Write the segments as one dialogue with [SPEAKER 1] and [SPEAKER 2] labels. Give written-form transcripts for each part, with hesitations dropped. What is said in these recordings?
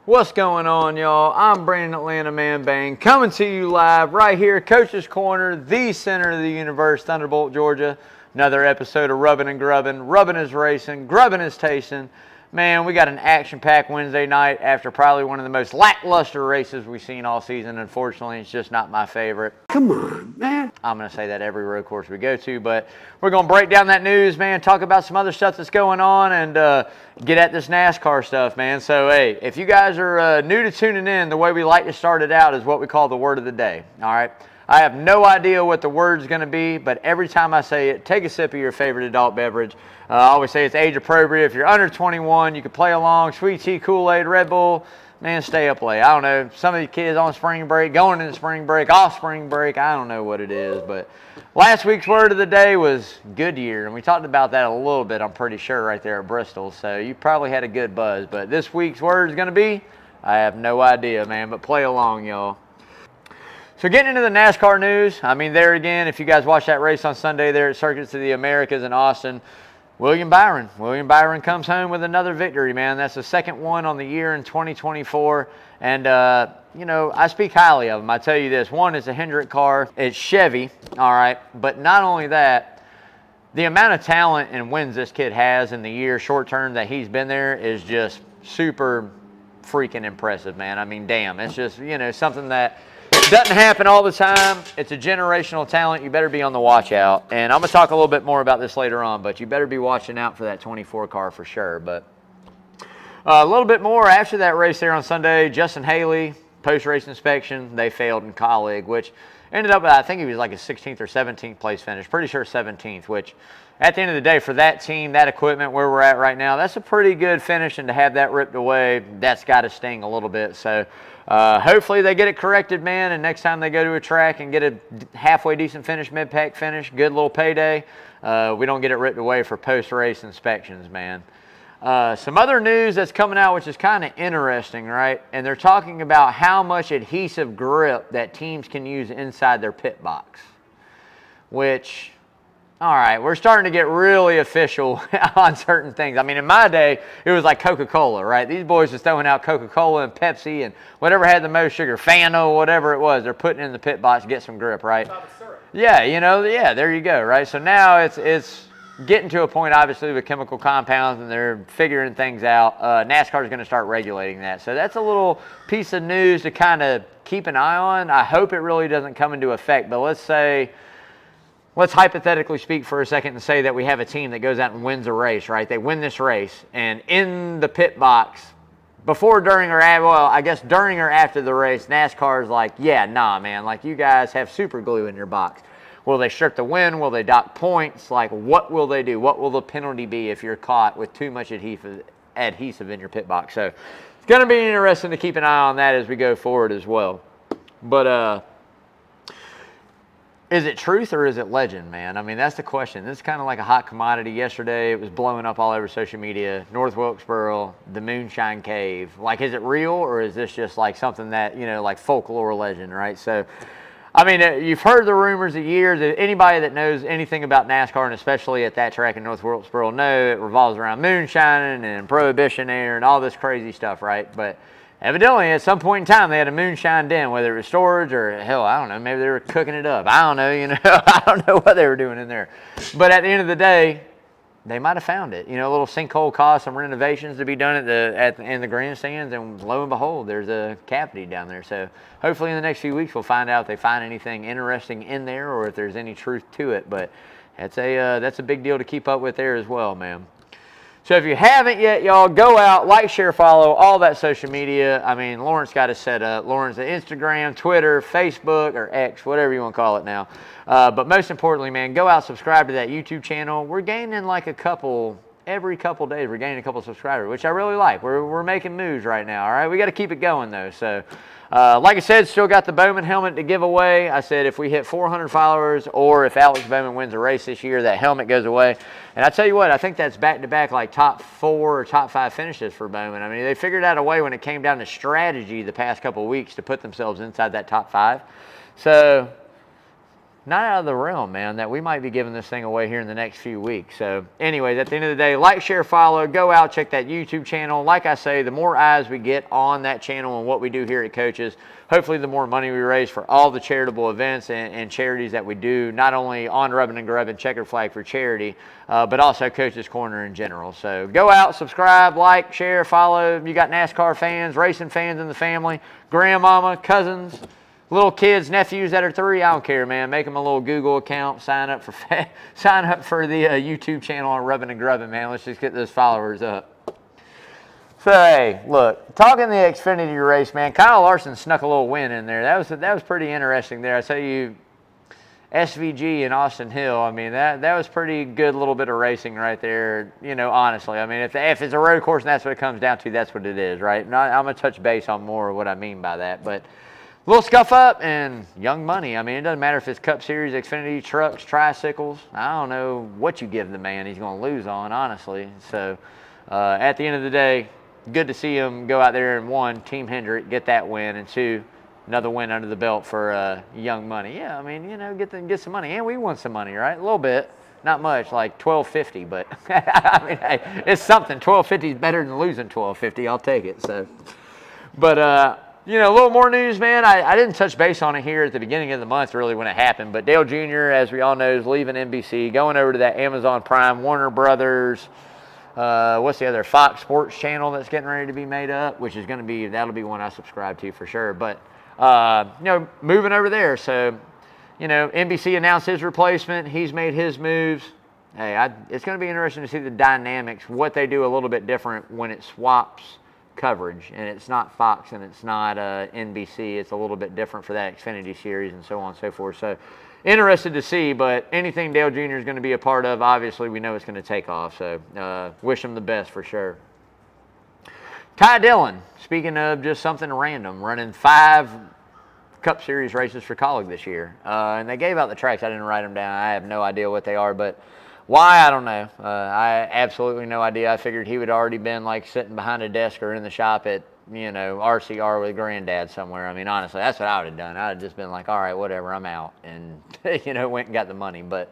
[SPEAKER 1] What's going on, y'all? I'm Brandon Atlanta Man Bang, coming to you live right here, Coach's Corner, the center of the universe, Thunderbolt, Georgia. Another episode of Rubbin' and Grubbin'. Rubbin' is racing, grubbin' is tasting. Man, we got an action-packed Wednesday night after probably one of the most lackluster races we've seen all season. Unfortunately, it's just not my favorite.
[SPEAKER 2] Come on, man.
[SPEAKER 1] I'm going to say that every road course we go to, but we're going to break down that news, man, talk about some other stuff that's going on, and get at this NASCAR stuff, man. So, hey, if you guys are new to tuning in, the way we like to start it out is what we call the word of the day, all right? I have no idea what the word's going to be, but every time I say it, take a sip of your favorite adult beverage. I always say it's age appropriate. If you're under 21, you can play along. Sweet tea, Kool-Aid, Red Bull. Man, stay up late. I don't know. Some of the kids on spring break, going into spring break, off spring break. I don't know what it is. But last week's word of the day was Goodyear. And we talked about that a little bit, I'm pretty sure, right there at Bristol. So you probably had a good buzz. But this week's word is going to be, I have no idea, man. But play along, y'all. So getting into the NASCAR news, I mean, there again, if you guys watched that race on Sunday there at Circuits of the Americas in Austin, William Byron comes home with another victory, man. That's the second one on the year in 2024. And, you know, I speak highly of him. I tell you this. One, it's a Hendrick car. It's Chevy, all right. But not only that, the amount of talent and wins this kid has in the year short term that he's been there is just super freaking impressive, man. I mean, damn. It's just, you know, something that doesn't happen all the time. It's a generational talent. You better be on the watch out. And I'm going to talk a little bit more about this later on, but you better be watching out for that 24 car for sure. But a little bit more after that race there on Sunday, Justin Haley, post-race inspection, they failed in colleague, which ended up, I think he was like a 16th or 17th place finish. Pretty sure 17th, which at the end of the day, for that team, that equipment, where we're at right now, that's a pretty good finish. And to have that ripped away, that's got to sting a little bit. So hopefully they get it corrected, man, and next time they go to a track and get a halfway decent finish, mid-pack finish, good little payday, we don't get it ripped away for post-race inspections, man. Some other news that's coming out, which is kind of interesting, right? And they're talking about how much adhesive grip that teams can use inside their pit box, which, all right, we're starting to get really official on certain things. I mean, in my day, it was like Coca-Cola, right? These boys are throwing out Coca-Cola and Pepsi and whatever had the most sugar, Fano, whatever it was, they're putting it in the pit box to get some grip, right? Yeah, you know, yeah, there you go, right? So now it's getting to a point, obviously, with chemical compounds, and they're figuring things out. NASCAR is going to start regulating that. So that's a little piece of news to kind of keep an eye on. I hope it really doesn't come into effect, but let's hypothetically speak for a second and say that we have a team that goes out and wins a race, right? They win this race, and in the pit box, before, during, or after, well, I guess during or after the race, NASCAR's like, yeah, nah, man, like you guys have super glue in your box. Will they strip the win? Will they dock points? Like, what will they do? What will the penalty be if you're caught with too much adhesive in your pit box? So it's going to be interesting to keep an eye on that as we go forward as well. But is it truth or is it legend, man? I mean, that's the question. This is kind of like a hot commodity. Yesterday, it was blowing up all over social media. North Wilkesboro, the Moonshine Cave. Like, is it real or is this just like something that, you know, like folklore legend, right? So, I mean, you've heard the rumors of years. Anybody that knows anything about NASCAR, and especially at that track in North Wilkesboro, know it revolves around moonshining and prohibition air and all this crazy stuff, right? But evidently, at some point in time, they had a moonshine den, whether it was storage or, hell, I don't know, maybe they were cooking it up. I don't know, you know, I don't know what they were doing in there. But at the end of the day, they might have found it. You know, a little sinkhole caused some renovations to be done in the grandstands, and lo and behold, there's a cavity down there. So hopefully in the next few weeks, we'll find out if they find anything interesting in there or if there's any truth to it. But that's a big deal to keep up with there as well, man. So if you haven't yet, y'all, go out, like, share, follow, all that social media. I mean, Lawrence got it set up. Lawrence, Instagram, Twitter, Facebook, or X, whatever you want to call it now. But most importantly, man, go out, subscribe to that YouTube channel. We're gaining like every couple days, we're gaining a couple subscribers, which I really like. We're making moves right now, all right? We got to keep it going, though. So, like I said, still got the Bowman helmet to give away. I said if we hit 400 followers or if Alex Bowman wins a race this year, that helmet goes away. And I tell you what, I think that's back-to-back like top 4 or top 5 finishes for Bowman. I mean, they figured out a way when it came down to strategy the past couple of weeks to put themselves inside that top 5. So not out of the realm, man, that we might be giving this thing away here in the next few weeks. So anyways, at the end of the day, like, share, follow, go out, check that YouTube channel. Like I say, the more eyes we get on that channel and what we do here at Coaches, hopefully the more money we raise for all the charitable events and charities that we do, not only on Rubbin' and Grubbin' Checkered Flag for Charity, but also Coach's Corner in general. So go out, subscribe, like, share, follow. You got NASCAR fans, racing fans in the family, grandmama, cousins, little kids, nephews that are 3, I don't care, man. Make them a little Google account, sign up for the YouTube channel on Rubbin' and Grubbin', man. Let's just get those followers up. So, hey, look, talking the Xfinity race, man, Kyle Larson snuck a little win in there. That was pretty interesting there. I tell you, SVG and Austin Hill, I mean, that was pretty good little bit of racing right there, you know, honestly. I mean, if it's a road course and that's what it comes down to, that's what it is, right? I'm going to touch base on more of what I mean by that, but little scuff up and young money. I mean, it doesn't matter if it's Cup Series, Xfinity, trucks, tricycles. I don't know what you give the man. He's going to lose on, honestly. So, at the end of the day, good to see him go out there and 1, Team Hendrick, get that win, and 2, another win under the belt for young money. Yeah, I mean, you know, get some money. And we won some money, right? A little bit. Not much, like $12.50, but I mean, hey, it's something. $12.50 is better than losing $12.50. I'll take it. So, but, you know, a little more news, man. I didn't touch base on it here at the beginning of the month, really, when it happened. But Dale Jr., as we all know, is leaving NBC, going over to that Amazon Prime, Warner Brothers, what's the other, Fox Sports channel that's getting ready to be made up, which is going to be, that'll be one I subscribe to for sure. But, you know, moving over there. So, you know, NBC announced his replacement. He's made his moves. Hey, it's going to be interesting to see the dynamics, what they do a little bit different when it swaps coverage, and it's not Fox and it's not NBC. It's a little bit different for that Xfinity series and so on and so forth. So interested to see, but anything Dale Jr. is going to be a part of, obviously we know it's going to take off. So wish him the best for sure. Ty Dillon, speaking of just something random, running 5 Cup Series races for Colleague this year. And they gave out the tracks. I didn't write them down. I have no idea what they are, but why, I don't know. I absolutely no idea. I figured he would already been like sitting behind a desk or in the shop at, you know, RCR with granddad somewhere. I mean, honestly, that's what I would have done. I would have just been like, all right, whatever, I'm out. And, you know, went and got the money. But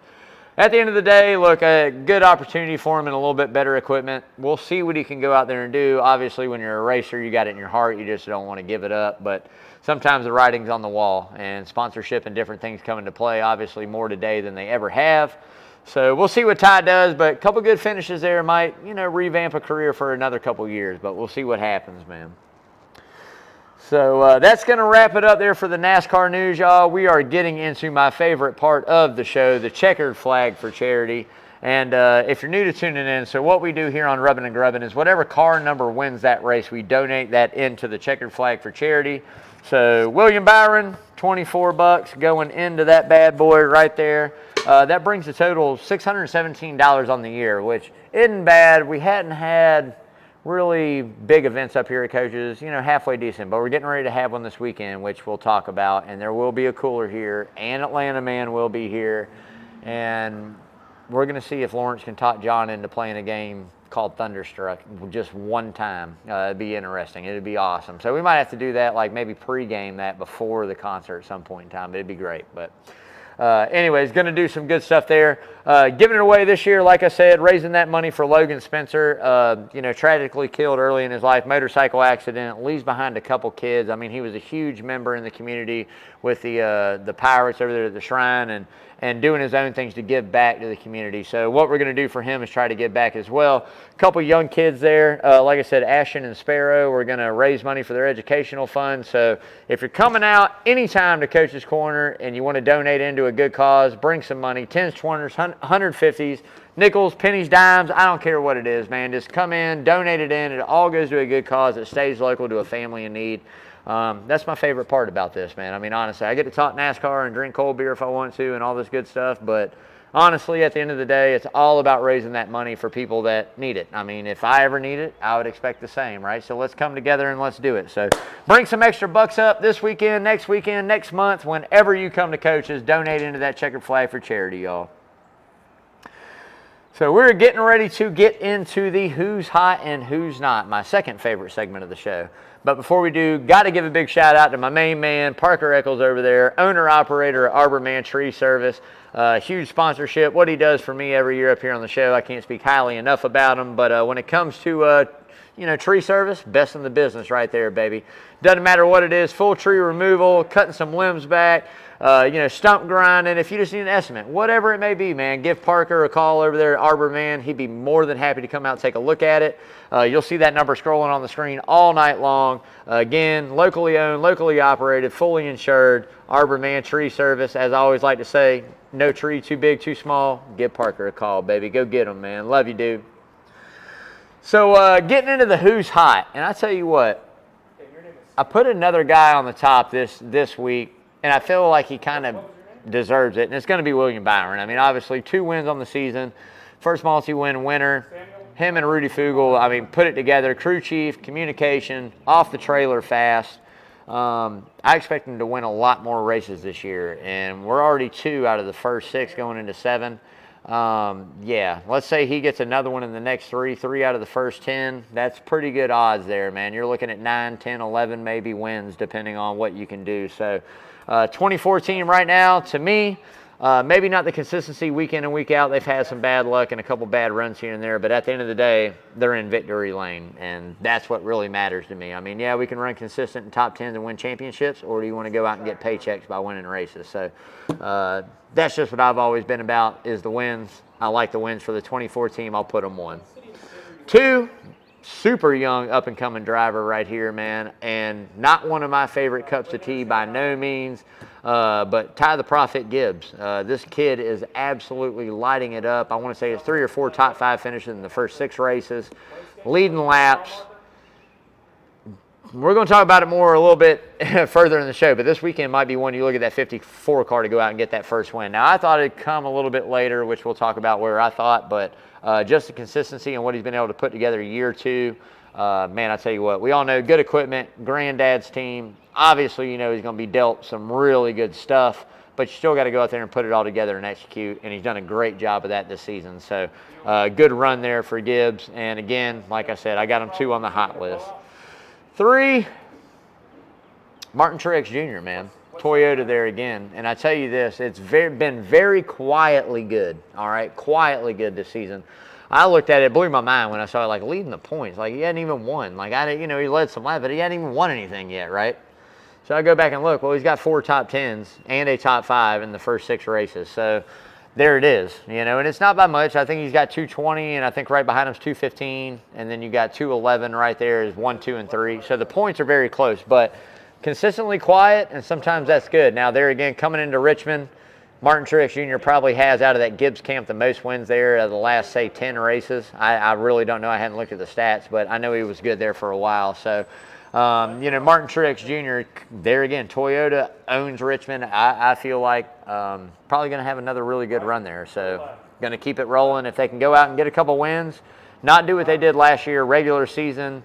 [SPEAKER 1] at the end of the day, look, a good opportunity for him and a little bit better equipment. We'll see what he can go out there and do. Obviously, when you're a racer, you got it in your heart. You just don't want to give it up. But sometimes the writing's on the wall, and sponsorship and different things come into play, obviously more today than they ever have. So we'll see what Ty does, but a couple good finishes there might, you know, revamp a career for another couple years, but we'll see what happens, man. So that's going to wrap it up there for the NASCAR news, y'all. We are getting into my favorite part of the show, the Checkered Flag for Charity. And if you're new to tuning in, so what we do here on Rubbin' and Grubbin' is whatever car number wins that race, we donate that into the Checkered Flag for Charity. So William Byron, $24 going into that bad boy right there. That brings the total $617 on the year, which isn't bad. We hadn't had really big events up here at Coaches, you know, halfway decent, but we're getting ready to have one this weekend, which we'll talk about, and there will be a cooler here, and Atlanta Man will be here, and we're going to see if Lawrence can talk John into playing a game called Thunderstruck just one time. It'd be interesting. It'd be awesome. So we might have to do that, like maybe pregame that before the concert at some point in time. It'd be great, but anyways, going to do some good stuff there. Giving it away this year, like I said, raising that money for Logan Spencer. You know, tragically killed early in his life, motorcycle accident, leaves behind a couple kids. I mean, he was a huge member in the community with the Pirates over there at the Shrine and doing his own things to give back to the community. So what we're going to do for him is try to give back as well. A couple young kids there. Like I said, Ashton and Sparrow, we're going to raise money for their educational fund. So if you're coming out anytime to Coach's Corner and you want to donate into a good cause, bring some money, 10s, 20s, 150s, nickels, pennies, dimes, I don't care what it is, man. Just come in, donate it in. It all goes to a good cause. It stays local to a family in need. That's my favorite part about this, man. I mean, honestly, I get to talk NASCAR and drink cold beer if I want to and all this good stuff, but honestly, at the end of the day, it's all about raising that money for people that need it. I mean, if I ever need it, I would expect the same, right? So let's come together and let's do it. So bring some extra bucks up this weekend, next month, whenever you come to Coaches, donate into that Checkered Flag for Charity, y'all. So we're getting ready to get into the Who's Hot and Who's Not, my second favorite segment of the show. But before we do, got to give a big shout out to my main man, Parker Eccles over there, owner-operator of Arbor Man Tree Service. Huge sponsorship. What he does for me every year up here on the show, I can't speak highly enough about him. But when it comes to, tree service, best in the business right there, baby. Doesn't matter what it is, full tree removal, cutting some limbs back, stump grinding. If you just need an estimate, whatever it may be, man, give Parker a call over there at Arbor Man. He'd be more than happy to come out and take a look at it. You'll see that number scrolling on the screen all night long. Again, locally owned, locally operated, fully insured, Arbor Man Tree Service. As I always like to say, no tree too big, too small. Give Parker a call, baby. Go get him, man. Love you, dude. So getting into the Who's Hot, and I tell you what, I put another guy on the top this week, and I feel like he kind of deserves it, and it's going to be William Byron. I mean, obviously, 2 wins on the season, first multi-win winner. Him and Rudy Fugel, put it together. Crew chief, communication, off the trailer fast. I expect him to win a lot more races this year, and we're already 2 out of the first 6 going into 7. Let's say he gets another one in the next 3 out of the first 10. That's pretty good odds there, man. You're looking at 9, 10, 11 maybe wins depending on what you can do. So 2014 right now, to me, maybe not the consistency week in and week out. They've had some bad luck and a couple bad runs here and there, but at the end of the day, they're in victory lane, and that's what really matters to me. I mean, yeah, we can run consistent in top 10s and win championships, or do you want to go out and get paychecks by winning races? So that's just what I've always been about, is the wins. I like the wins for the 2014. I'll put them 1. 2, super young up-and-coming driver right here, man, and not one of my favorite cups of tea by no means, but Ty the Prophet Gibbs. This kid is absolutely lighting it up. I want to say it's 3 or 4 top 5 finishes in the first 6 races, leading laps. We're going to talk about it more a little bit further in the show, but this weekend might be one you look at that 54 car to go out and get that first win. Now, I thought it'd come a little bit later, which we'll talk about where I thought, but just the consistency and what he's been able to put together a year or 2, man, I tell you what, we all know good equipment, granddad's team. Obviously, he's going to be dealt some really good stuff, but you still got to go out there and put it all together and execute, and he's done a great job of that this season. So good run there for Gibbs, and again, like I said, I got him 2 on the hot list. 3, Martin Truex Jr., man. Toyota there again. And I tell you this, it's been very quietly good, all right? Quietly good this season. I looked at it, it blew my mind when I saw it, leading the points. He hadn't even won. He led some laps, but he hadn't even won anything yet, right? So I go back and look, well, he's got 4 top 10s and a top 5 in the first 6 races. So there it is, and it's not by much. I think he's got 220, and I think right behind him's 215, and then you got 211 right there is 1, 2, and 3. So the points are very close, but consistently quiet, and sometimes that's good. Now, there again, coming into Richmond, Martin Truex Jr. probably has out of that Gibbs camp the most wins there of the last, say, 10 races. I really don't know. I hadn't looked at the stats, but I know he was good there for a while. So, Martin Truex Jr., there again, Toyota owns Richmond. I feel like probably going to have another really good run there. So going to keep it rolling. If they can go out and get a couple wins, not do what they did last year, regular season,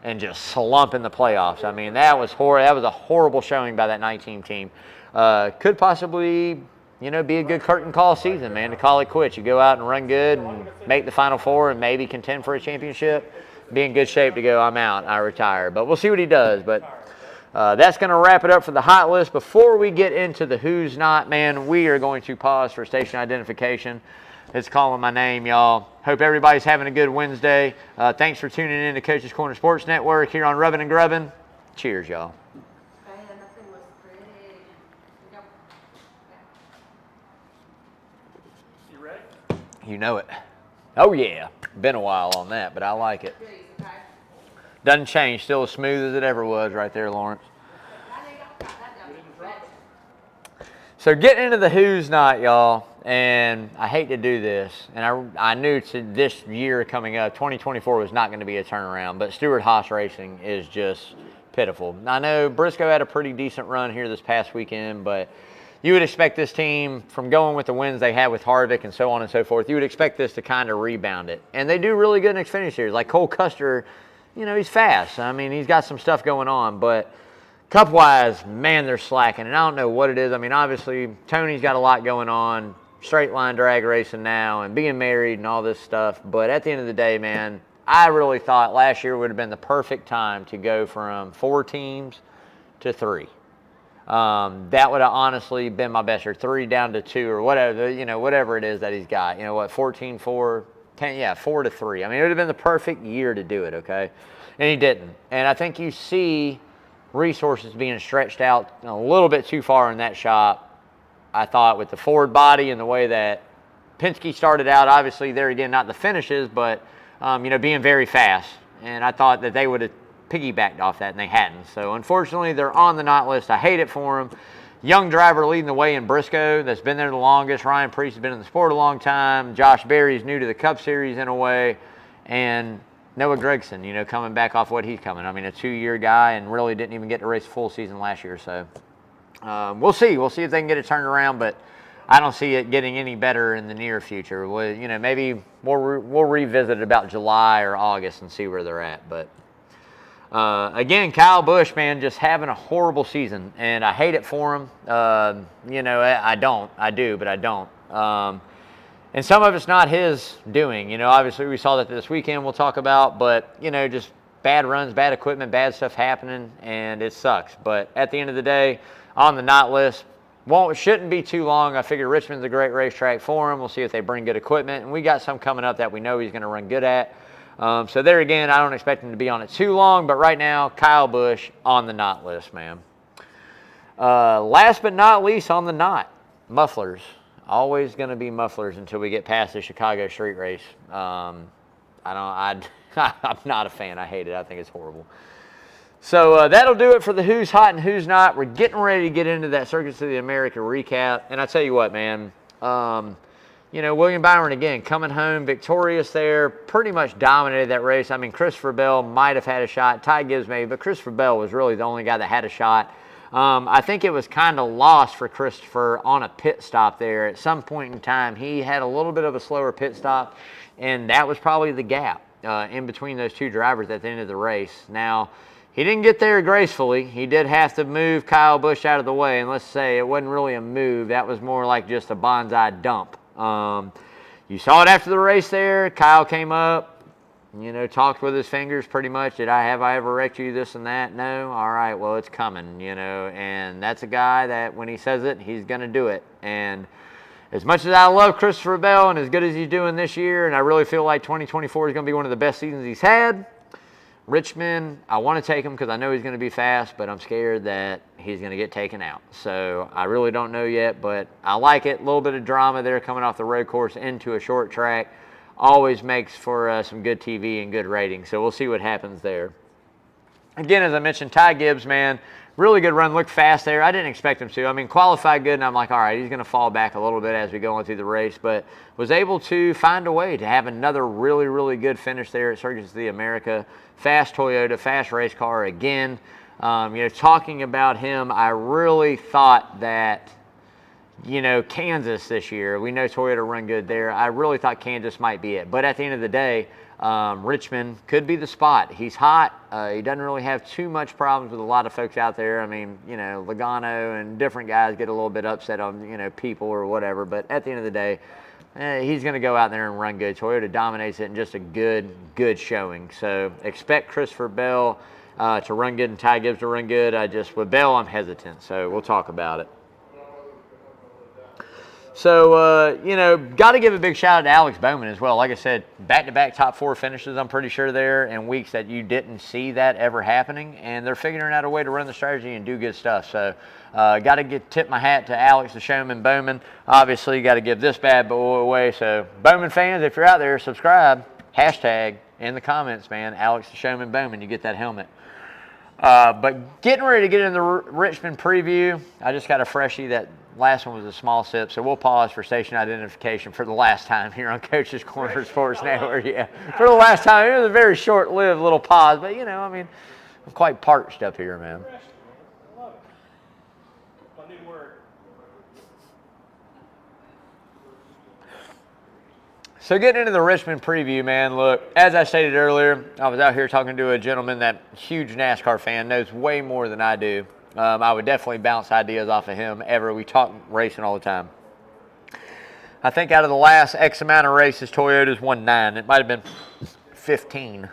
[SPEAKER 1] and just slump in the playoffs. I mean, that was that was a horrible showing by that 19 team. Could possibly, be a good curtain call season, man, to call it quits. You go out and run good and make the Final Four and maybe contend for a championship. Be in good shape to go, I'm out, I retire. But we'll see what he does. But that's going to wrap it up for the hot list. Before we get into the who's not, man, we are going to pause for station identification. It's calling my name, y'all. Hope everybody's having a good Wednesday. Thanks for tuning in to Coach's Corner Sports Network here on Rubbin' and Grubbin'. Cheers, y'all.
[SPEAKER 2] You ready?
[SPEAKER 1] You know it. Oh, yeah. Been a while on that, but I like it. Doesn't change. Still as smooth as it ever was right there, Lawrence. So getting into the who's not, y'all, and I hate to do this, and I knew this year coming up, 2024 was not going to be a turnaround, but Stewart-Haas Racing is just pitiful. I know Briscoe had a pretty decent run here this past weekend, but you would expect this team, from going with the wins they had with Harvick and so on and so forth, you would expect this to kind of rebound it. And they do really good in Xfinity Series. Like Cole Custer, he's fast. I mean, he's got some stuff going on. But Cup-wise, man, they're slacking. And I don't know what it is. I mean, obviously, Tony's got a lot going on. straight line drag racing now and being married and all this stuff. But at the end of the day, man, I really thought last year would have been the perfect time to go from 4 teams to 3. That would have honestly been my best year. 3 down to 2 or whatever, whatever it is that he's got. 14, 4, 10, yeah, 4 to 3. I mean, it would have been the perfect year to do it, okay? And he didn't. And I think you see resources being stretched out a little bit too far in that shop. I thought with the Ford body and the way that Penske started out, obviously there again, not the finishes, but, being very fast. And I thought that they would have piggybacked off that, and they hadn't. So unfortunately, they're on the not list. I hate it for them. Young driver leading the way in Briscoe that's been there the longest. Ryan Preece has been in the sport a long time. Josh Berry's new to the Cup Series in a way. And Noah Gragson, coming back off what he's coming. I mean, a 2-year guy and really didn't even get to race a full season last year. So we'll see. We'll see if they can get it turned around, but I don't see it getting any better in the near future. Maybe we'll revisit it about July or August and see where they're at. But again, Kyle Busch, man, just having a horrible season, and I hate it for him. I don't. I do, but I don't. And some of it's not his doing. Obviously we saw that this weekend we'll talk about, but, just bad runs, bad equipment, bad stuff happening, and it sucks. But at the end of the day, on the not list, shouldn't be too long. I figure Richmond's a great racetrack for him. We'll see if they bring good equipment, and we got some coming up that we know he's going to run good at. So there again, I don't expect him to be on it too long, but right now, Kyle Busch on the not list, man. Last but not least on the not, mufflers. Always going to be mufflers until we get past the Chicago street race. I'm not a fan. I hate it. I think it's horrible. So that'll do it for the who's hot and who's not. We're getting ready to get into that Circuits of the America recap. And I tell you what, man, William Byron, again, coming home victorious there, pretty much dominated that race. I mean, Christopher Bell might have had a shot. Ty Gibbs maybe, but Christopher Bell was really the only guy that had a shot. I think it was kind of lost for Christopher on a pit stop there. At some point in time, he had a little bit of a slower pit stop, and that was probably the gap in between those two drivers at the end of the race. Now, he didn't get there gracefully. He did have to move Kyle Busch out of the way, and let's say it wasn't really a move. That was more like just a bonsai dump. You saw it after the race there. Kyle came up, talked with his fingers pretty much. Have I ever wrecked you, this and that? No? All right, well, it's coming, and that's a guy that when he says it, he's going to do it. And as much as I love Christopher Bell and as good as he's doing this year, and I really feel like 2024 is going to be one of the best seasons he's had, Richmond, I want to take him because I know he's going to be fast, but I'm scared that he's going to get taken out. So I really don't know yet, but I like it. A little bit of drama there coming off the road course into a short track. Always makes for some good TV and good ratings. So we'll see what happens there. Again, as I mentioned, Ty Gibbs, man, really good run. Looked fast there. I didn't expect him to. I mean, qualified good, and I'm like, all right, he's going to fall back a little bit as we go on through the race, but was able to find a way to have another really, really good finish there at Circuits of the America. Fast Toyota, fast race car again. Talking about him, I really thought that, Kansas this year, we know Toyota run good there. I really thought Kansas might be it. But at the end of the day, Richmond could be the spot. He's hot. He doesn't really have too much problems with a lot of folks out there. I mean, Logano and different guys get a little bit upset on, people or whatever. But at the end of the day, he's going to go out there and run good. Toyota dominates it in just a good showing. So expect Christopher Bell to run good and Ty Gibbs to run good. With Bell, I'm hesitant. So we'll talk about it. So, got to give a big shout out to Alex Bowman as well. Like I said, back-to-back top 4 finishes, I'm pretty sure there, in weeks that you didn't see that ever happening. And they're figuring out a way to run the strategy and do good stuff. So, got to tip my hat to Alex the Showman Bowman. Obviously, got to give this bad boy away. So, Bowman fans, if you're out there, subscribe. Hashtag in the comments, man, Alex the Showman Bowman. You get that helmet. But getting ready to get into the Richmond preview, I just got a freshie. That last one was a small sip, so we'll pause for station identification for the last time here on Coach's Corner Sports Network. Yeah, for the last time. It was a very short-lived little pause, but, I'm quite parched up here, man.
[SPEAKER 2] I love it. My new word.
[SPEAKER 1] So getting into the Richmond preview, man, look, as I stated earlier, I was out here talking to a gentleman that huge NASCAR fan, knows way more than I do. I would definitely bounce ideas off of him. We talk racing all the time. I think out of the last X amount of races, Toyota's won 9. It might have been 15.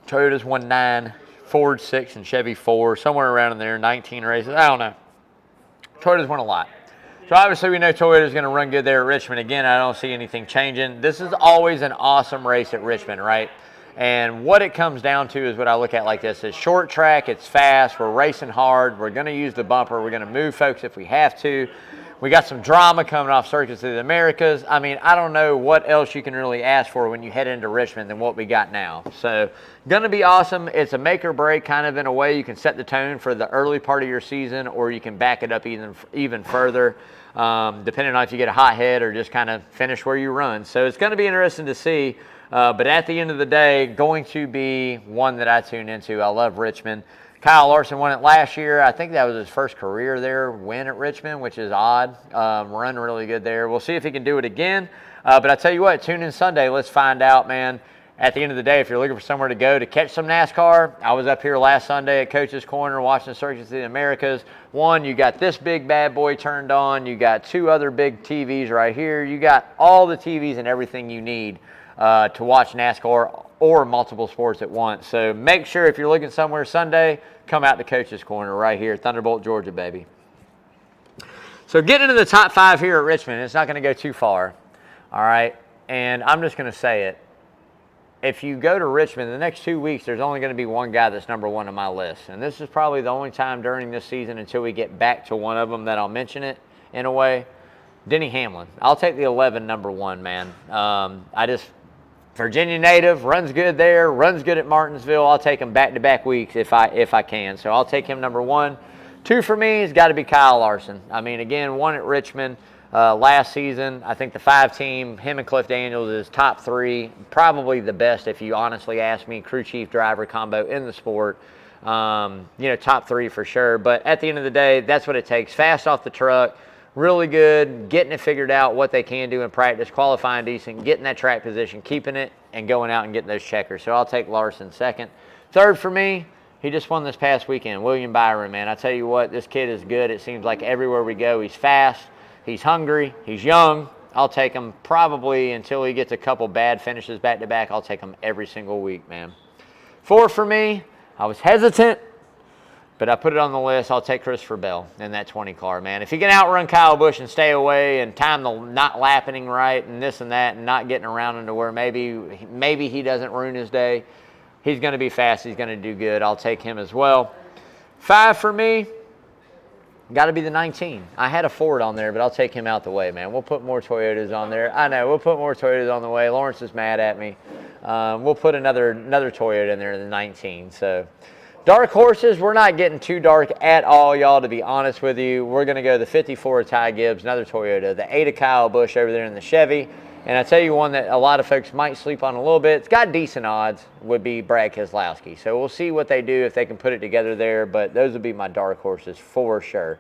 [SPEAKER 1] Toyota's won 9, Ford 6, and Chevy 4, somewhere around in there, 19 races. I don't know. Toyota's won a lot. So obviously we know Toyota's going to run good there at Richmond. Again, I don't see anything changing. This is always an awesome race at Richmond, right? And what it comes down to is what I look at like this. It's short track, it's fast, we're racing hard, we're going to use the bumper, we're going to move folks if we have to. We got some drama coming off Circuits of the Americas. I mean, I don't know what else you can really ask for when you head into Richmond than what we got now. So, going to be awesome. It's a make or break kind of in a way. You can set the tone for the early part of your season, or you can back it up even further, depending on if you get a hot head or just kind of finish where you run. So, it's going to be interesting to see. But at the end of the day, going to be one that I tune into. I love Richmond. Kyle Larson won it last year. I think that was his first career there win at Richmond, which is odd. Run really good there. We'll see if he can do it again. But I tell you what, tune in Sunday. Let's find out, man. At the end of the day, if you're looking for somewhere to go to catch some NASCAR, I was up here last Sunday at Coach's Corner watching Circuits of the Americas. One, you got this big bad boy turned on. You got 2 other big TVs right here. You got all the TVs and everything you need to watch NASCAR or multiple sports at once. So make sure if you're looking somewhere Sunday, come out to Coach's Corner right here, Thunderbolt, Georgia, baby. So getting into the top 5 here at Richmond, it's not going to go too far, all right? And I'm just going to say it. If you go to Richmond, the next 2 weeks, there's only going to be one guy that's number 1 on my list. And this is probably the only time during this season until we get back to one of them that I'll mention it in a way. Denny Hamlin. I'll take the 11 number 1, man. Virginia native, runs good there, runs good at Martinsville. I'll take him back-to-back weeks if I can. So I'll take him number 1. 2 for me has got to be Kyle Larson. I mean, again, 1 at Richmond last season. I think the 5 team, him and Cliff Daniels, is top 3. Probably the best, if you honestly ask me, crew chief driver combo in the sport. Top 3 for sure. But at the end of the day, that's what it takes. Fast off the truck. Really good, getting it figured out, what they can do in practice, qualifying decent, getting that track position, keeping it, and going out and getting those checkers. So I'll take Larson 2nd. 3rd for me, he just won this past weekend, William Byron, man. I tell you what, this kid is good. It seems like everywhere we go, he's fast, he's hungry, he's young. I'll take him probably until he gets a couple bad finishes back-to-back. I'll take him every single week, man. 4 for me, I was hesitant, but I put it on the list. I'll take Christopher Bell in that 20 car, man. If he can outrun Kyle Busch and stay away and time the not lapping right and this and that and not getting around into where maybe he doesn't ruin his day, he's going to be fast. He's going to do good. I'll take him as well. 5 for me, got to be the 19. I had a Ford on there, but I'll take him out the way, man. We'll put more Toyotas on there. I know, we'll put more Toyotas on the way. Lawrence is mad at me. We'll put another Toyota in there, the 19. So dark horses, we're not getting too dark at all, y'all, to be honest with you. We're going to go the 54 of Ty Gibbs, another Toyota, the 8 of Kyle Busch over there in the Chevy. And I tell you one that a lot of folks might sleep on a little bit. It's got decent odds, would be Brad Keselowski. So we'll see what they do if they can put it together there. But those would be my dark horses for sure.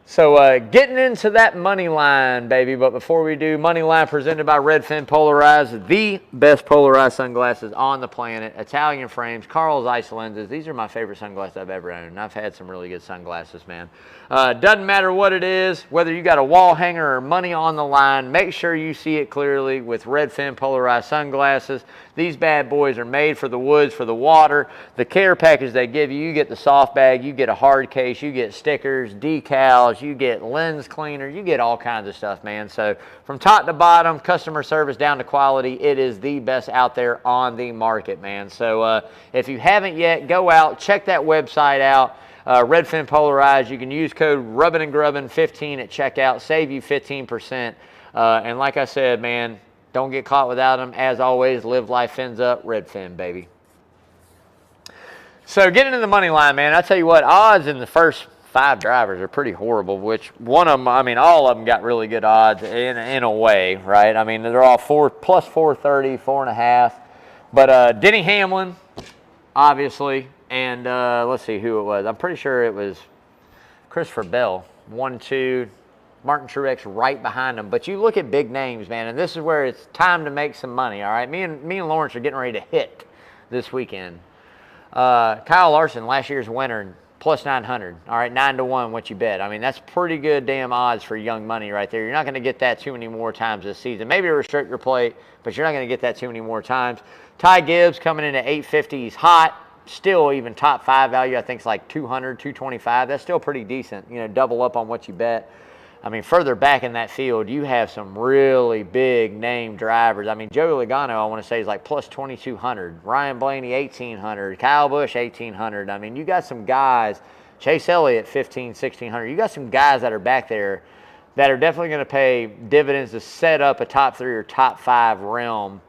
[SPEAKER 1] So getting into that money line, baby. But before we do, money line presented by Redfin Polarized, the best polarized sunglasses on the planet. Italian frames, Carl's Ice lenses. These are my favorite sunglasses I've ever owned. And I've had some really good sunglasses, man. Doesn't matter what it is, whether you got a wall hanger or money on the line, make sure you see it clearly with Redfin Polarized sunglasses. These bad boys are made for the woods, for the water. The care package they give you, you get the soft bag, you get a hard case, you get stickers, decals, you get lens cleaner, you get all kinds of stuff, man. So from top to bottom, customer service down to quality, it is the best out there on the market, man. So if you haven't yet, go out, check that website out. Redfin Polarized, you can use code Rubbin'n'Grubbin15 at checkout, save you 15%. And like I said, man, don't get caught without them. As always, live life fins up, Redfin, baby. So getting into the money line, man, I tell you what, odds in the first 5 drivers are pretty horrible, which one of them, I mean, all of them got really good odds in a way, right? I mean, they're all plus 430, 4.5. But Denny Hamlin, obviously, and let's see who it was. I'm pretty sure it was Christopher Bell, 1, 2, Martin Truex right behind him. But you look at big names, man, and this is where it's time to make some money, all right? Me and Lawrence are getting ready to hit this weekend. Kyle Larson, last year's winner, plus 900. All right, 9-1 what you bet. I mean, that's pretty good damn odds for young money right there. You're not going to get that too many more times this season. Maybe restrict your plate, but you're not going to get that too many more times. Ty Gibbs coming in at 850. He's hot. Still even top 5 value. I think it's like 200, 225. That's still pretty decent. You know, double up on what you bet. I mean, further back in that field, you have some really big name drivers. I mean, Joey Logano, I want to say, is like plus 2,200. Ryan Blaney, 1,800. Kyle Busch, 1,800. I mean, you got some guys. Chase Elliott, 1,500, 1,600. You got some guys that are back there that are definitely going to pay dividends to set up a top 3 or top 5 realm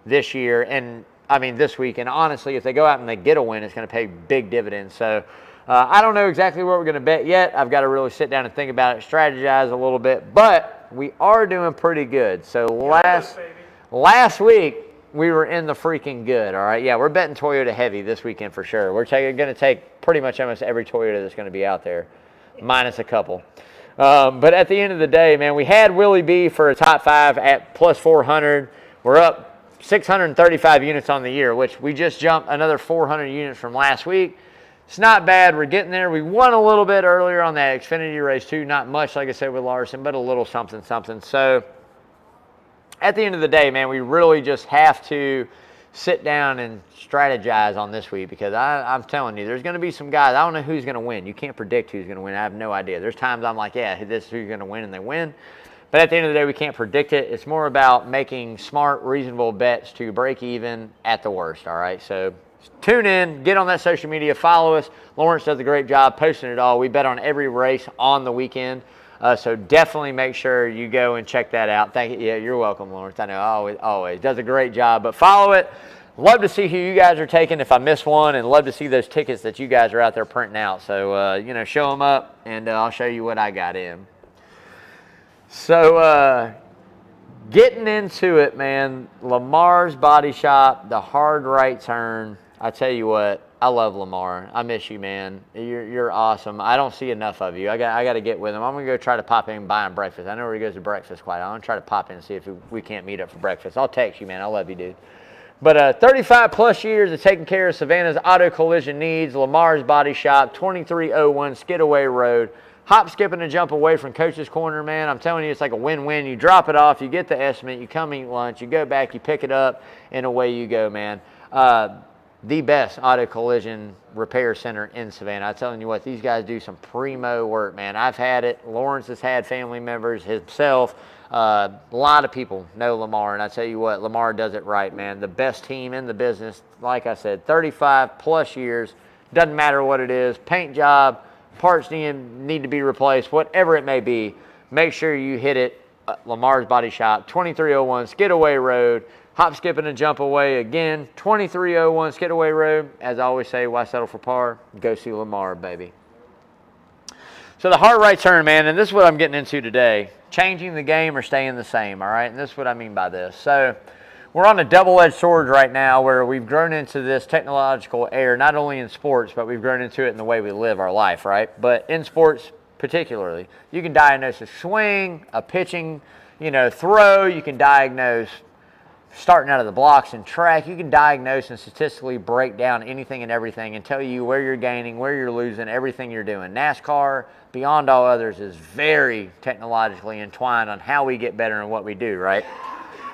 [SPEAKER 1] this year. And, I mean, this week. And honestly, if they go out and they get a win, it's going to pay big dividends. So, I don't know exactly what we're going to bet yet. I've got to really sit down and think about it, strategize a little bit. But we are doing pretty good. So last week, we were in the freaking good, all right? Yeah, we're betting Toyota heavy this weekend for sure. We're going to take pretty much almost every Toyota that's going to be out there, minus a couple. But at the end of the day, man, we had Willie B for a top 5 at plus 400. We're up 635 units on the year, which we just jumped another 400 units from last week. It's not bad. We're getting there. We won a little bit earlier on that Xfinity race too. Not much, like I said, with Larson, but a little something, something. So at the end of the day, man, we really just have to sit down and strategize on this week because I'm telling you, there's going to be some guys. I don't know who's going to win. You can't predict who's going to win. I have no idea. There's times I'm like, yeah, this is who's going to win, and they win. But at the end of the day, we can't predict it. It's more about making smart, reasonable bets to break even at the worst, all right? So tune in, get on that social media, follow us. Lawrence does a great job posting it all. We bet on every race on the weekend. So definitely make sure you go and check that out. Thank you. Yeah, you're welcome, Lawrence. I know, always does a great job. But follow it. Love to see who you guys are taking if I miss one, and love to see those tickets that you guys are out there printing out. So, you know, show them up, and I'll show you what I got in. So, getting into it, man, Lamar's Body Shop, the hard right turn. I tell you what, I love Lamar. I miss you, man. You're awesome. I don't see enough of you. I got to get with him. I'm going to go try to pop in and buy him breakfast. I know where he goes to breakfast quite. I'm going to try to pop in and see if we can't meet up for breakfast. I'll text you, man. I love you, dude. But 35 plus years of taking care of Savannah's auto collision needs. Lamar's Body Shop, 2301 Skidaway Road. Hop, skip, and a jump away from Coach's Corner, man. I'm telling you, it's like a win-win. You drop it off, you get the estimate, you come eat lunch, you go back, you pick it up, and away you go, man. The best auto collision repair center in Savannah. I'm telling you what, these guys do some primo work, man. I've had it. Lawrence has had family members, himself. A lot of people know Lamar, and I tell you what, Lamar does it right, man. The best team in the business, like I said, 35 plus years. Doesn't matter what it is. Paint job, parts need to be replaced, whatever it may be. Make sure you hit it. Lamar's Body Shop, 2301 Skidaway Road. Hop, skip, and a jump away again. 2301 Skidaway Road. As I always say, why settle for par? Go see Lamar, baby. So the hard right turn, man, and this is what I'm getting into today. Changing the game or staying the same, all right? And this is what I mean by this. So we're on a double-edged sword right now where we've grown into this technological era, not only in sports, but we've grown into it in the way we live our life, right? But in sports particularly, you can diagnose a swing, a pitching, throw. You can diagnose starting out of the blocks in track. You can diagnose and statistically break down anything and everything and tell you where you're gaining, where you're losing, everything you're doing. NASCAR, beyond all others, is very technologically entwined on how we get better and what we do, right?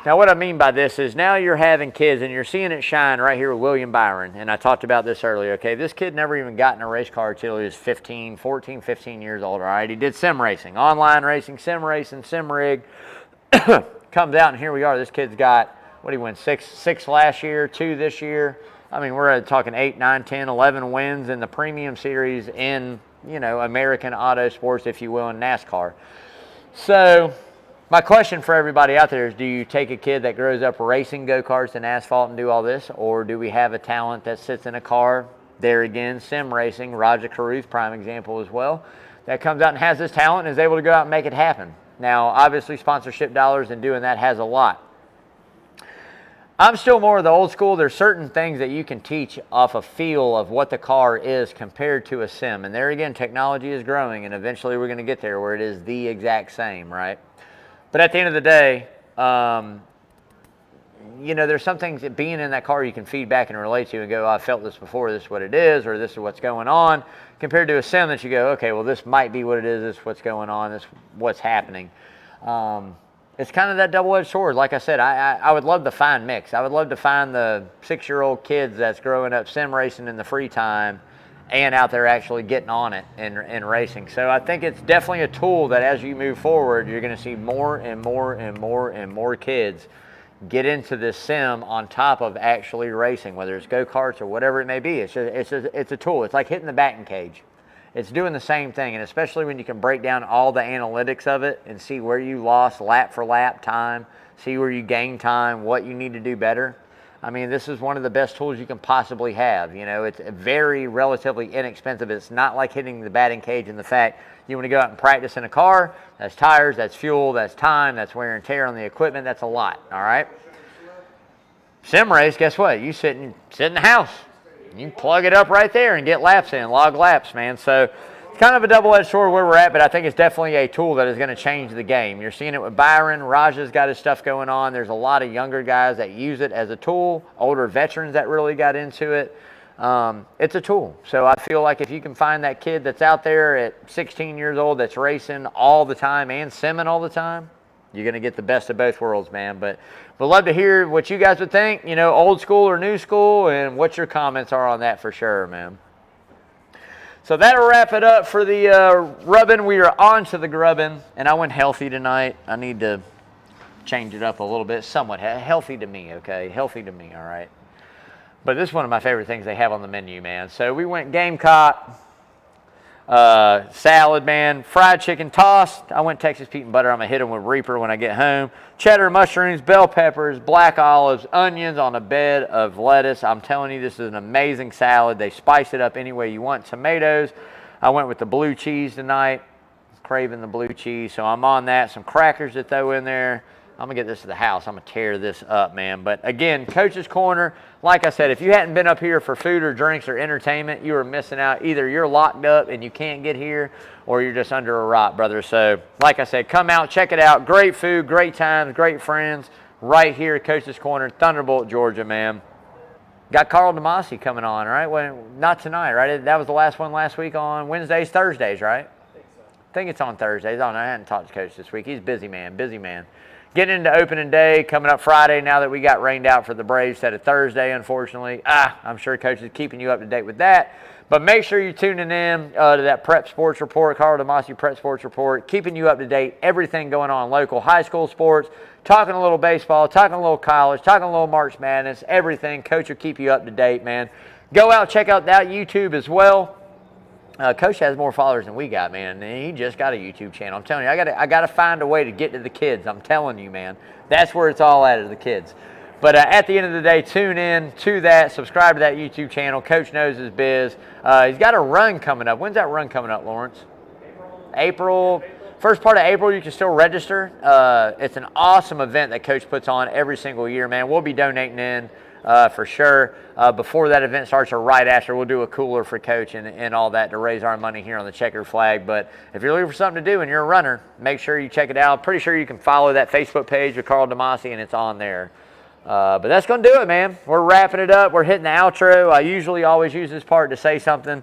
[SPEAKER 1] Now, what I mean by this is now you're having kids and you're seeing it shine right here with William Byron. And I talked about this earlier, okay? This kid never even got in a race car until he was 15 years old, all right? He did sim racing, online racing, sim rig. Comes out, and here we are. This kid's got, what, he won six last year, 2 this year. I mean, we're talking 8, 9, 10, 11 wins in the premium series in, American auto sports, if you will, in NASCAR. So my question for everybody out there is, do you take a kid that grows up racing go-karts and asphalt and do all this, or do we have a talent that sits in a car, there again, sim racing, Roger Carruth, prime example as well, that comes out and has this talent and is able to go out and make it happen? Now, obviously, sponsorship dollars and doing that has a lot. I'm still more of the old school. There's certain things that you can teach off a feel of what the car is compared to a sim. And there again, technology is growing, and eventually we're going to get there where it is the exact same, right? But at the end of the day, you know, there's some things that being in that car you can feed back and relate to and go, oh, I felt this before, this is what it is, or this is what's going on, compared to a sim that you go, okay, well, this might be what it is, this is what's going on, this is what's happening. It's kind of that double-edged sword. Like I said, I would love to find mix. I would love to find the 6-year-old kids that's growing up sim racing in the free time and out there actually getting on it and racing. So I think it's definitely a tool that as you move forward, you're going to see more and more and more and more kids get into this sim on top of actually racing, whether it's go-karts or whatever it may be. It's a tool. It's like hitting the batting cage. It's doing the same thing, and especially when you can break down all the analytics of it and see where you lost lap for lap time, see where you gained time, what you need to do better. I mean, this is one of the best tools you can possibly have. You know, it's very relatively inexpensive. It's not like hitting the batting cage in the fact you want to go out and practice in a car. That's tires, that's fuel, that's time, that's wear and tear on the equipment. That's a lot, all right? Sim race, guess what? You sit in the house. You can plug it up right there and get laps in, log laps, man. So it's kind of a double-edged sword where we're at, but I think it's definitely a tool that is going to change the game. You're seeing it with Byron. Raja's got his stuff going on. There's a lot of younger guys that use it as a tool, older veterans that really got into it. It's a tool. So I feel like if you can find that kid that's out there at 16 years old that's racing all the time and simming all the time, you're going to get the best of both worlds, man. But we'd love to hear what you guys would think, you know, old school or new school, and what your comments are on that for sure, man. So that'll wrap it up for the rubbing. We are on to the grubbing, and I went healthy tonight. I need to change it up a little bit, somewhat healthy to me, okay? Healthy to me, all right? But this is one of my favorite things they have on the menu, man. So we went Gamecock. Salad, man, fried chicken tossed. I went Texas Pete and butter. I'm going to hit them with Reaper when I get home. Cheddar, mushrooms, bell peppers, black olives, onions on a bed of lettuce. I'm telling you, this is an amazing salad. They spice it up any way you want. Tomatoes. I went with the blue cheese tonight. Craving the blue cheese, so I'm on that. Some crackers to throw in there. I'm going to get this to the house. I'm going to tear this up, man. But again, Coach's Corner, like I said, if you hadn't been up here for food or drinks or entertainment, you are missing out. Either you're locked up and you can't get here, or you're just under a rock, brother. So, like I said, come out, check it out. Great food, great times, great friends right here at Coach's Corner, Thunderbolt, Georgia, man. Got Carl DeMasi coming on, right? Well, not tonight, right? That was the last one last week on Wednesdays, Thursdays, right? I think it's on Thursdays. I hadn't talked to Coach this week. He's busy, man. Busy man. Getting into opening day, coming up Friday now that we got rained out for the Braves instead of Thursday, unfortunately. I'm sure Coach is keeping you up to date with that. But make sure you're tuning in to that Prep Sports Report, Carl DeMasi Prep Sports Report, keeping you up to date, everything going on local high school sports, talking a little baseball, talking a little college, talking a little March Madness, everything. Coach will keep you up to date, man. Go out, check out that YouTube as well. Coach has more followers than we got, man. He just got a YouTube channel. I'm telling you, I got to find a way to get to the kids. I'm telling you, man. That's where it's all at, is the kids. But at the end of the day, tune in to that. Subscribe to that YouTube channel. Coach knows his biz. He's got a run coming up. When's that run coming up, Lawrence? April. First part of April, you can still register. It's an awesome event that Coach puts on every single year, man. We'll be donating in. For sure. Before that event starts or right after, we'll do a cooler for Coach and all that to raise our money here on the Checkered Flag. But if you're looking for something to do and you're a runner, make sure you check it out. Pretty sure you can follow that Facebook page with Carl DeMasi, and it's on there. But that's going to do it, man. We're wrapping it up. We're hitting the outro. I usually always use this part to say something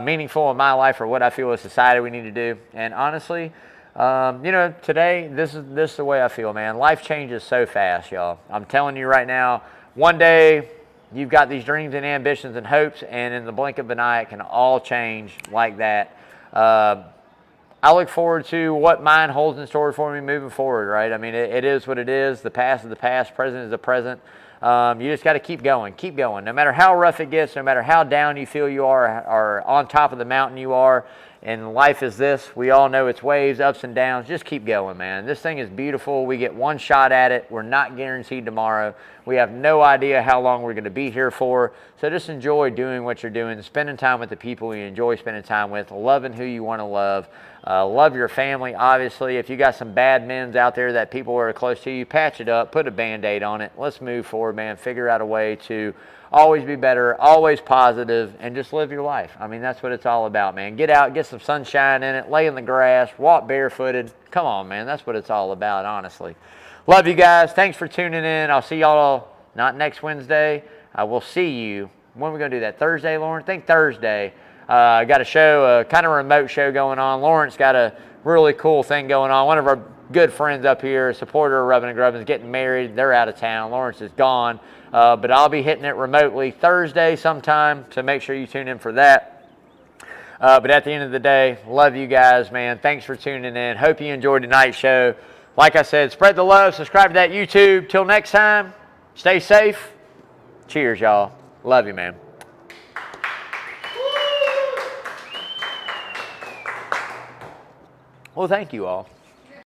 [SPEAKER 1] meaningful in my life or what I feel as society we need to do. And honestly, today, this is the way I feel, man. Life changes so fast, y'all. I'm telling you right now, one day, you've got these dreams and ambitions and hopes, and in the blink of an eye, it can all change like that. I look forward to what mine holds in store for me moving forward, right? I mean, it is what it is. The past is the past. Present is the present. You just got to keep going. Keep going. No matter how rough it gets, no matter how down you feel you are or on top of the mountain you are, and life is this. We all know it's waves, ups and downs. Just keep going, man. This thing is beautiful. We get one shot at it. We're not guaranteed tomorrow. We have no idea how long we're going to be here for. So just enjoy doing what you're doing, spending time with the people you enjoy spending time with, loving who you want to love. Love your family, obviously. If you got some bad men's out there that people are close to you, patch it up, put a Band-Aid on it. Let's move forward, man. Figure out a way to always be better, always positive, and just live your life. I mean, that's what it's all about, man. Get out, get some sunshine in it, lay in the grass, walk barefooted. Come on, man. That's what it's all about, honestly. Love you guys. Thanks for tuning in. I'll see y'all not next Wednesday. I will see you. When are we going to do that? Thursday, Lauren? I think Thursday. I got a show, kind of remote show going on. Lawrence got a really cool thing going on. One of our good friends up here, a supporter of Rubbin' and Grubbin', is getting married. They're out of town. Lawrence is gone. But I'll be hitting it remotely Thursday sometime, so make sure you tune in for that. But at the end of the day, love you guys, man. Thanks for tuning in. Hope you enjoyed tonight's show. Like I said, spread the love. Subscribe to that YouTube. Till next time, stay safe. Cheers, y'all. Love you, man. Well, thank you all.